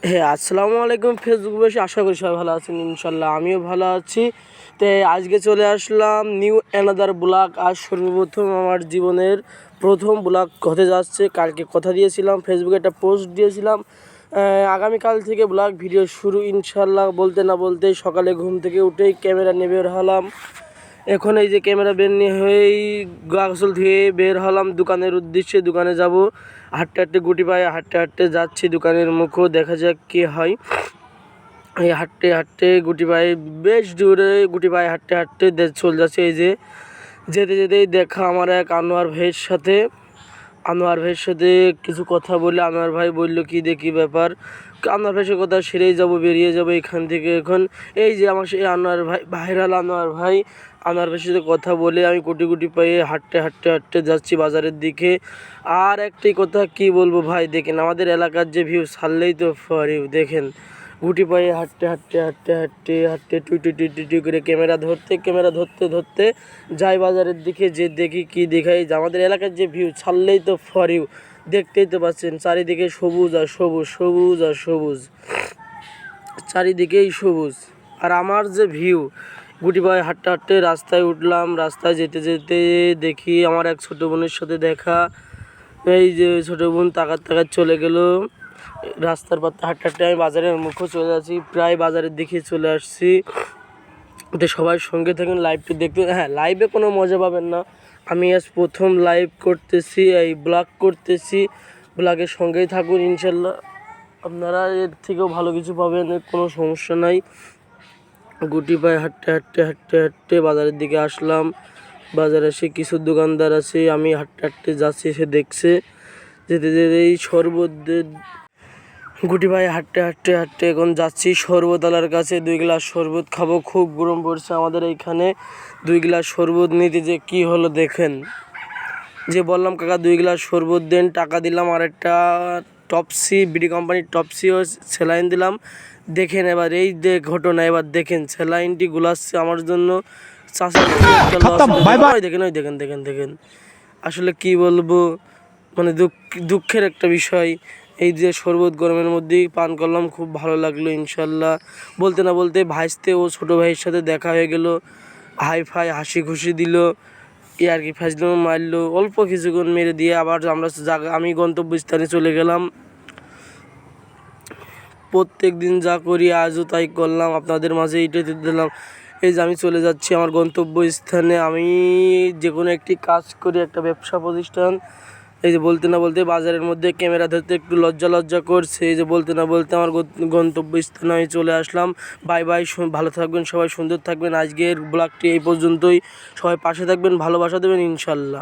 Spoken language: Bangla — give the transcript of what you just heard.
হ্যাঁ, আসসালামু আলাইকুম ফেসবুকবাসী, আশা করি সবাই ভালো আছেন। ইনশাল্লাহ আমিও ভালো আছি। তো আজকে চলে আসলাম নিউ অ্যানাদার ব্লগ। আজ সর্বপ্রথম আমার জীবনের প্রথম ব্লগ হতে যাচ্ছে। কালকে কথা দিয়েছিলাম, ফেসবুকে একটা পোস্ট দিয়েছিলাম, আগামীকাল থেকে ব্লগ ভিডিও শুরু ইনশাল্লাহ। বলতে না বলতেই সকালে ঘুম থেকে উঠেই ক্যামেরা নিয়ে বের হলাম। এখন এই যে ক্যামেরা বের নিয়ে হয়েই গা গোসল ধুয়ে বের হলাম দোকানের উদ্দেশ্যে। দোকানে যাব, হাঁটতে হাঁটতে গুটি পায়ে হাঁটতে হাঁটতে যাচ্ছি দোকানের মুখও, দেখা যাক কী হয়। এই হাঁটতে হাঁটতে গুটি পায়ে বেশ দূরে গুটি পায়ে হাঁটতে হাঁটতে চলে যাচ্ছে। এই যে যেতে যেতেই দেখা আমার এক আনোয়ার ভাইয়ের সাথে। আনোয়ার ভাইয়ের সাথে কিছু কথা বলে আনোয়ার ভাই বললো কি দেখি ব্যাপার। আনোয়ার ভাইয়ের সাথে কথা সেরেই যাব, বেরিয়ে যাব এখান থেকে। এখন এই যে আমার সেই আনোয়ার ভাই, ভাইরাল আনোয়ার ভাই, আনোয়ার ভাইয়ের সাথে কথা বলে আমি গুটি গুটি পায়ে হাঁটতে হাঁটতে হাঁটতে যাচ্ছি বাজারের দিকে। আর একটি কথা কি বলবো ভাই, দেখেন আমাদের এলাকার যে ভিউ, ছাড়লেই তো ফর ইউ। দেখেন গুটি পায়ে হাঁটতে হাঁটতে হাঁটতে হাঁটতে হাঁটতে টুই টুই টুই টুই টুই করে ক্যামেরা ধরতে ধরতে যাই বাজারের দিকে, যে দেখি কি দেখাই যে আমাদের এলাকার যে ভিউ, ছাড়লেই তো ফর ইউ। দেখতেই তো পাচ্ছেন চারিদিকে সবুজ আর সবুজ, সবুজ আর সবুজ, চারিদিকেই সবুজ। আর আমার যে ভিউ, গুটি পায়ে হাঁটতে হাঁটতে রাস্তায় উঠলাম। রাস্তায় যেতে যেতে দেখি আমার এক ছোটো বোনের সাথে দেখা। এই যে ছোটো বোন তাকাত তাকাত চলে গেল। রাস্তার পথে হাঁটতে হাঁটতে আমি বাজারের মুখও চলে যাচ্ছি, প্রায় বাজারের দিকে চলে আসছি। তো সবাই সঙ্গে থাকুন, লাইভটি দেখতে। হ্যাঁ, লাইভে কোনো মজা পাবেন না, আমি আজ প্রথম লাইভ করতেছি, এই ব্লগ করতেছি। ব্লগের সঙ্গেই থাকুন ইনশাল্লাহ, আপনারা এর থেকেও ভালো কিছু পাবেন, কোনো সমস্যা নাই। গুটি পায়ে হাঁটতে হাঁটতে হাঁটতে হাঁটতে বাজারের দিকে আসলাম। বাজারে এসে কিছু দোকানদার আছে, আমি হাঁটতে হাঁটতে যাচ্ছি, সে দেখছে। যেতে যেতে এই শরবতের গুটি পায়ে হাঁটতে হাঁটতে হাঁটতে এখন যাচ্ছি শরবতওয়ালার কাছে। 2 গ্লাস শরবত খাবো, খুব গরম পড়ছে আমাদের এইখানে। 2 গ্লাস শরবত নিতে যে কী হলো দেখেন, যে বললাম কাকা 2 গ্লাস শরবত দেন, টাকা দিলাম। আর একটা টপসি, বিডি কোম্পানির টপসিও স্যালাইন দিলাম। দেখেন এবার এই যে ঘটনা, এবার দেখেন স্যালাইনটি গুলাচ্ছে আমার জন্য। চাষা দেখেন, ওই দেখেন দেখেন দেখেন, আসলে কি বলবো, মানে দুঃখের একটা বিষয়। এই যে শরবত গরমের মধ্যেই পান করলাম, খুব ভালো লাগলো ইনশাল্লাহ। বলতে না বলতে ভাইস্তে ও ছোটো ভাইয়ের সাথে দেখা হয়ে গেল, হাই ফাই হাসি খুশি দিল, আর কি ফাজলামো মারলো, অল্প কিছুক্ষণ মেরে দিয়ে আবার আমি গন্তব্যস্থানে চলে গেলাম। প্রত্যেক দিন যা করি আজও তাই করলাম, আপনাদের মাঝে এইটাই দিলাম। এই যে আমি চলে যাচ্ছি আমার গন্তব্যস্থানে। আমি যে কোনো একটি কাজ করি, একটা ব্যবসা প্রতিষ্ঠান। এই যে বলতে না বলতে বাজারের মধ্যে ক্যামেরা ধরতে একটু লজ্জা লজ্জা করছে। এই যে বলতে না বলতে আমার গন্তব্যস্থানে আমি চলে আসলাম। বাই বাই, ভালো থাকবেন সবাই, সুন্দর থাকবেন। আজকের ব্লগটি এই পর্যন্তই। সবাই পাশে থাকবেন, ভালোবাসা দেবেন ইনশাল্লাহ।